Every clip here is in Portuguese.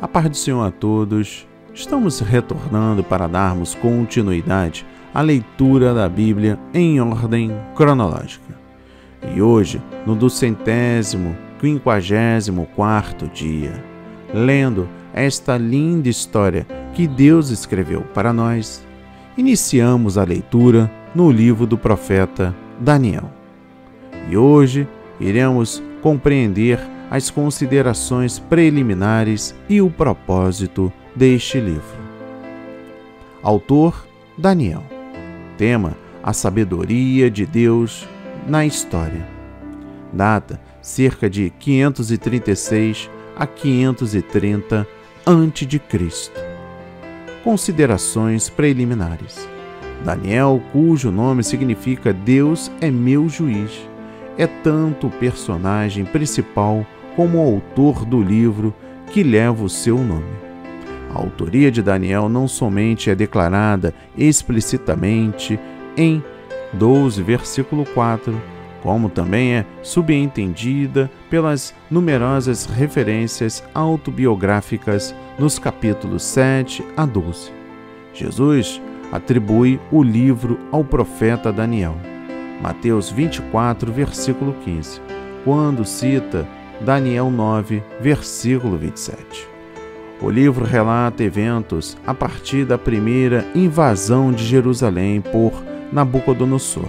A paz do Senhor a todos. Estamos retornando para darmos continuidade à leitura da Bíblia em ordem cronológica. E hoje, no 254º dia, lendo esta linda história que Deus escreveu para nós, iniciamos a leitura no livro do profeta Daniel. E hoje iremos compreender as considerações preliminares e o propósito deste livro. Autor: Daniel. Tema: a sabedoria de Deus na história. Data: cerca de 536 a 530 a.C. Considerações preliminares. Daniel, cujo nome significa Deus é meu juiz, é tanto o personagem principal como o autor do livro que leva o seu nome. A autoria de Daniel não somente é declarada explicitamente em 12, versículo 4, como também é subentendida pelas numerosas referências autobiográficas nos capítulos 7 a 12. Jesus atribui o livro ao profeta Daniel. Mateus 24, versículo 15, quando cita Daniel 9, versículo 27. O livro relata eventos a partir da primeira invasão de Jerusalém por Nabucodonosor,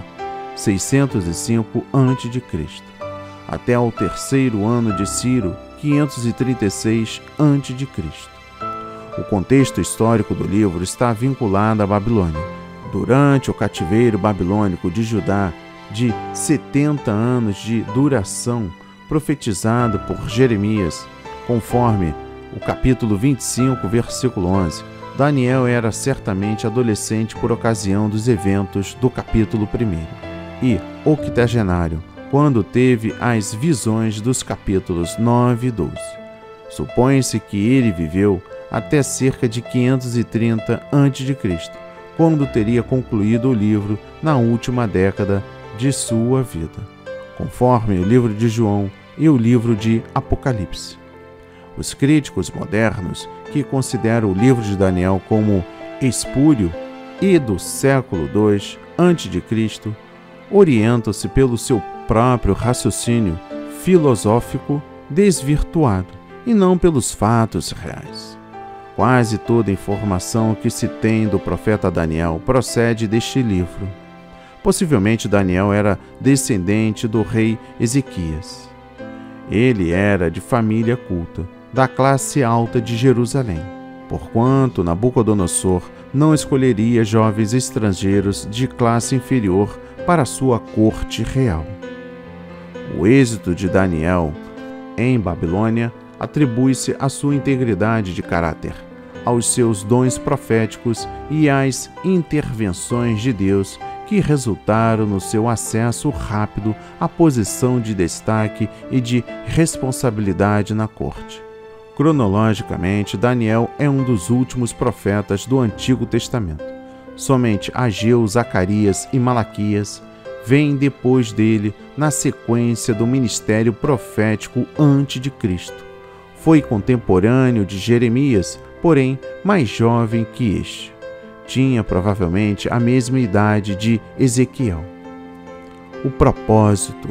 605 a.C., até ao terceiro ano de Ciro, 536 a.C. O contexto histórico do livro está vinculado à Babilônia. Durante o cativeiro babilônico de Judá, de 70 anos de duração, profetizado por Jeremias, conforme o capítulo 25, versículo 11, Daniel era certamente adolescente por ocasião dos eventos do capítulo 1 e octogenário, quando teve as visões dos capítulos 9 e 12. Supõe-se que ele viveu até cerca de 530 a.C., quando teria concluído o livro na última década de sua vida, conforme o livro de João e o livro de Apocalipse. Os críticos modernos, que consideram o livro de Daniel como espúrio e do século II a.C., orientam-se pelo seu próprio raciocínio filosófico desvirtuado e não pelos fatos reais. Quase toda a informação que se tem do profeta Daniel procede deste livro. Possivelmente Daniel era descendente do rei Ezequias. Ele era de família culta, da classe alta de Jerusalém, porquanto Nabucodonosor não escolheria jovens estrangeiros de classe inferior para sua corte real. O êxito de Daniel em Babilônia atribui-se à sua integridade de caráter, aos seus dons proféticos e às intervenções de Deus que resultaram no seu acesso rápido à posição de destaque e de responsabilidade na corte. Cronologicamente, Daniel é um dos últimos profetas do Antigo Testamento. Somente Ageu, Zacarias e Malaquias vêm depois dele na sequência do ministério profético antes de Cristo. Foi contemporâneo de Jeremias, porém mais jovem que este. Tinha provavelmente a mesma idade de Ezequiel. O propósito.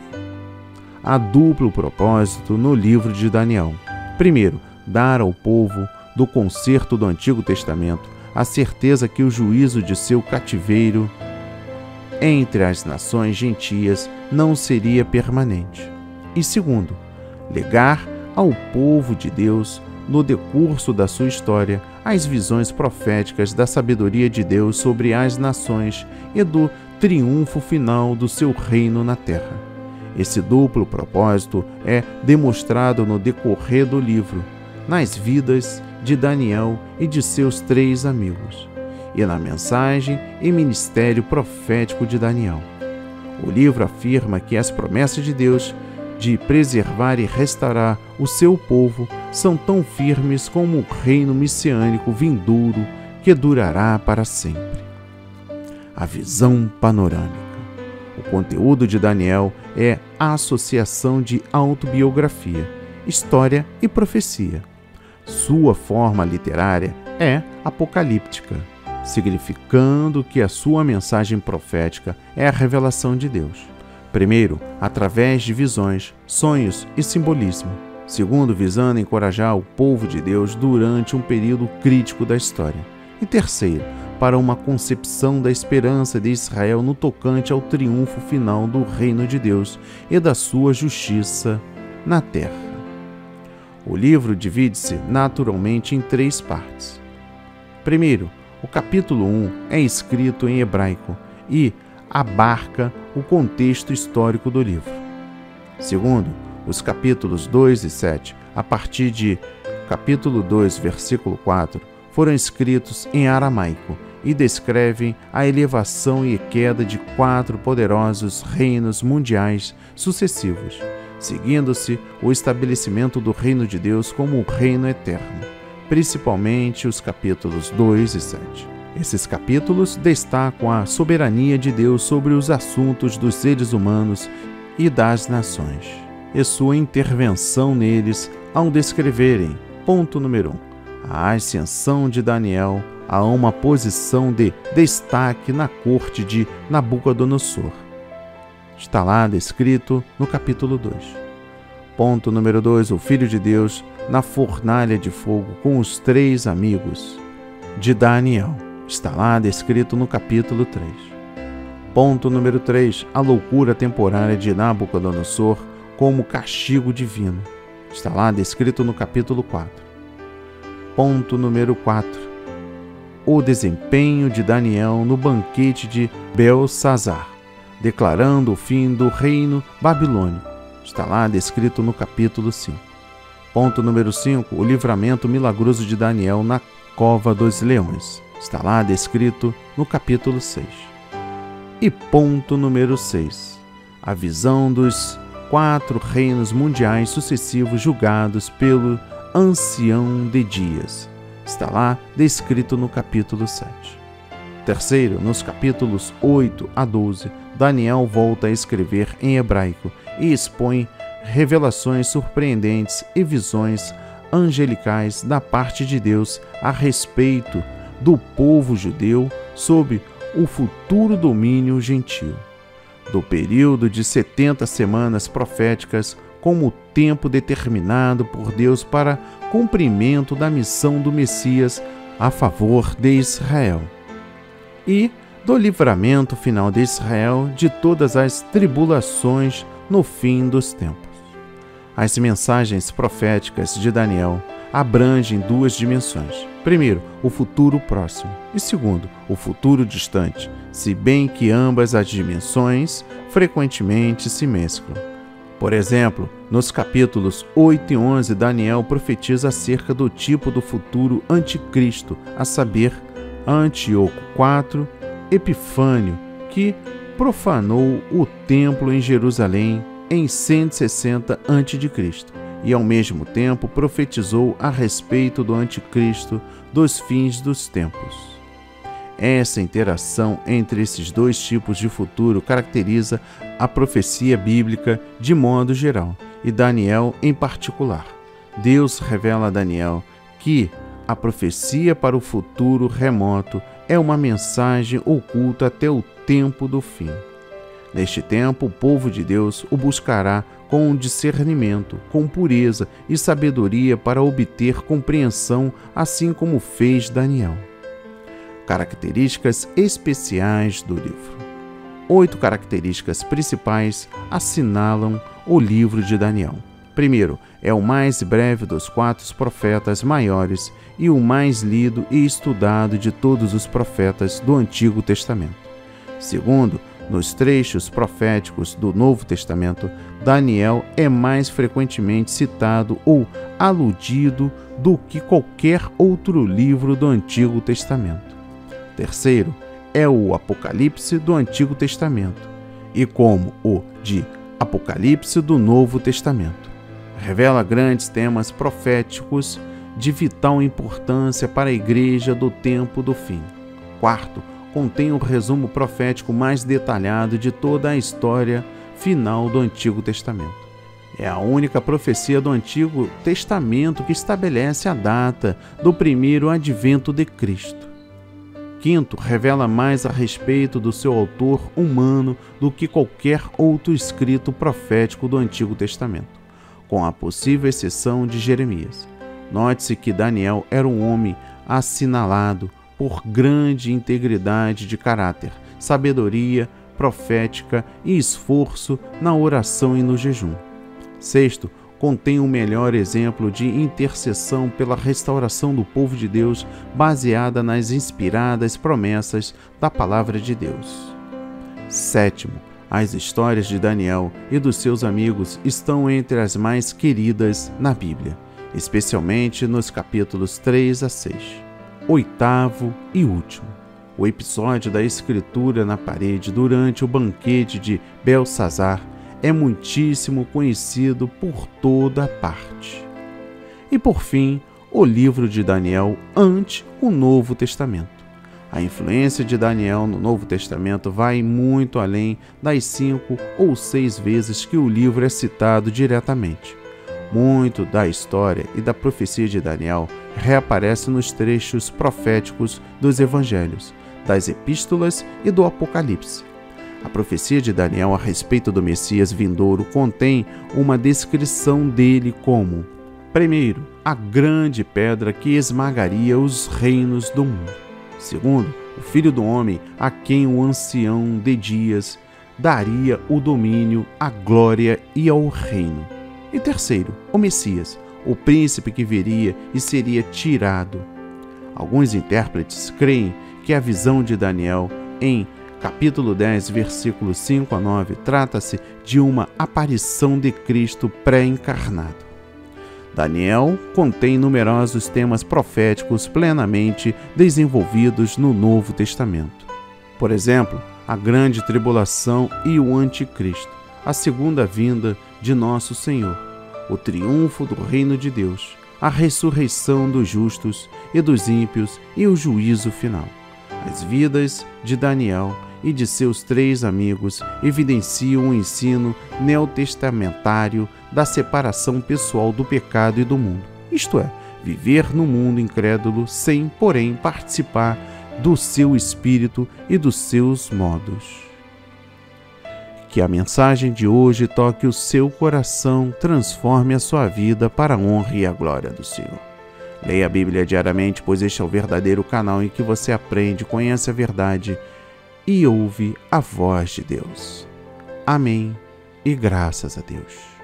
Há duplo propósito no livro de Daniel. Primeiro, dar ao povo do concerto do Antigo Testamento a certeza que o juízo de seu cativeiro entre as nações gentias não seria permanente. E segundo, legar ao povo de Deus, no decurso da sua história, as visões proféticas da sabedoria de Deus sobre as nações e do triunfo final do seu reino na terra. Esse duplo propósito é demonstrado no decorrer do livro, nas vidas de Daniel e de seus 3 amigos, e na mensagem e ministério profético de Daniel. O livro afirma que as promessas de Deus de preservar e restaurar o seu povo são tão firmes como o reino messiânico vindouro que durará para sempre. A visão panorâmica. O conteúdo de Daniel é a associação de autobiografia, história e profecia. Sua forma literária é apocalíptica, significando que a sua mensagem profética é a revelação de Deus. Primeiro, através de visões, sonhos e simbolismo. Segundo, visando encorajar o povo de Deus durante um período crítico da história. E terceiro, para uma concepção da esperança de Israel no tocante ao triunfo final do reino de Deus e da sua justiça na terra. O livro divide-se naturalmente em 3 partes. Primeiro, o capítulo 1 é escrito em hebraico e abarca o contexto histórico do livro. Segundo, os capítulos 2 e 7, a partir de capítulo 2, versículo 4, foram escritos em aramaico e descrevem a elevação e queda de 4 poderosos reinos mundiais sucessivos, seguindo-se o estabelecimento do reino de Deus como o reino eterno, principalmente os capítulos 2 e 7. Esses capítulos destacam a soberania de Deus sobre os assuntos dos seres humanos e das nações, e sua intervenção neles ao descreverem, ponto número 1, a ascensão de Daniel a uma posição de destaque na corte de Nabucodonosor. Está lá descrito no capítulo 2. Ponto número 2, o Filho de Deus na fornalha de fogo com os 3 amigos de Daniel. Está lá descrito no capítulo 3. Ponto número 3, a loucura temporária de Nabucodonosor como castigo divino. Está lá descrito no capítulo 4. Ponto número 4, o desempenho de Daniel no banquete de Belsazar, declarando o fim do reino babilônico. Está lá descrito no capítulo 5. Ponto número 5, o livramento milagroso de Daniel na cova dos leões. Está lá descrito no capítulo 6. E ponto número 6, a visão dos 4 reinos mundiais sucessivos julgados pelo ancião de dias. Está lá descrito no capítulo 7. Terceiro, nos capítulos 8 a 12, Daniel volta a escrever em hebraico e expõe revelações surpreendentes e visões angelicais da parte de Deus a respeito do povo judeu sob o futuro domínio gentil, do período de 70 semanas proféticas como o tempo determinado por Deus para cumprimento da missão do Messias a favor de Israel, e do livramento final de Israel de todas as tribulações no fim dos tempos. As mensagens proféticas de Daniel abrangem 2 dimensões. Primeiro, o futuro próximo e segundo, o futuro distante, se bem que ambas as dimensões frequentemente se mesclam. Por exemplo, nos capítulos 8 e 11, Daniel profetiza acerca do tipo do futuro anticristo, a saber, Antíoco IV Epifânio, que profanou o templo em Jerusalém em 160 a.C. e, ao mesmo tempo, profetizou a respeito do anticristo dos fins dos tempos. Essa interação entre esses 2 tipos de futuro caracteriza a profecia bíblica de modo geral, e Daniel em particular. Deus revela a Daniel que a profecia para o futuro remoto é uma mensagem oculta até o tempo do fim. Neste tempo, o povo de Deus o buscará com discernimento, com pureza e sabedoria para obter compreensão, assim como fez Daniel. Características especiais do livro. 8 características principais assinalam o livro de Daniel. Primeiro, é o mais breve dos 4 profetas maiores e o mais lido e estudado de todos os profetas do Antigo Testamento. Segundo, nos trechos proféticos do Novo Testamento, Daniel é mais frequentemente citado ou aludido do que qualquer outro livro do Antigo Testamento. Terceiro, é o Apocalipse do Antigo Testamento, e como o de Apocalipse do Novo Testamento. Revela grandes temas proféticos de vital importância para a igreja do tempo do fim. Quarto, contém o resumo profético mais detalhado de toda a história final do Antigo Testamento. É a única profecia do Antigo Testamento que estabelece a data do primeiro advento de Cristo. Quinto, revela mais a respeito do seu autor humano do que qualquer outro escrito profético do Antigo Testamento, com a possível exceção de Jeremias. Note-se que Daniel era um homem assinalado por grande integridade de caráter, sabedoria profética e esforço na oração e no jejum. Sexto, contém o melhor exemplo de intercessão pela restauração do povo de Deus, baseada nas inspiradas promessas da palavra de Deus. Sétimo, as histórias de Daniel e dos seus amigos estão entre as mais queridas na Bíblia, especialmente nos capítulos 3 a 6. Oitavo e último, o episódio da escritura na parede durante o banquete de Belsazar é muitíssimo conhecido por toda parte. E por fim, o livro de Daniel ante o Novo Testamento. A influência de Daniel no Novo Testamento vai muito além das 5 ou 6 vezes que o livro é citado diretamente. Muito da história e da profecia de Daniel reaparece nos trechos proféticos dos evangelhos, das epístolas e do Apocalipse. A profecia de Daniel a respeito do Messias vindouro contém uma descrição dele como: primeiro, a grande pedra que esmagaria os reinos do mundo. Segundo, o Filho do Homem, a quem o ancião de dias daria o domínio, a glória e ao reino. E terceiro, o Messias, o príncipe que viria e seria tirado. Alguns intérpretes creem que a visão de Daniel em capítulo 10, versículos 5 a 9, trata-se de uma aparição de Cristo pré-encarnado. Daniel contém numerosos temas proféticos plenamente desenvolvidos no Novo Testamento. Por exemplo, a grande tribulação e o anticristo, a segunda vinda de nosso Senhor, o triunfo do reino de Deus, a ressurreição dos justos e dos ímpios e o juízo final. As vidas de Daniel e de seus 3 amigos evidenciam o ensino neotestamentário da separação pessoal do pecado e do mundo, isto é, viver no mundo incrédulo sem, porém, participar do seu espírito e dos seus modos. Que a mensagem de hoje toque o seu coração, transforme a sua vida para a honra e a glória do Senhor. Leia a Bíblia diariamente, pois este é o verdadeiro canal em que você aprende, conhece a verdade e ouve a voz de Deus. Amém e graças a Deus.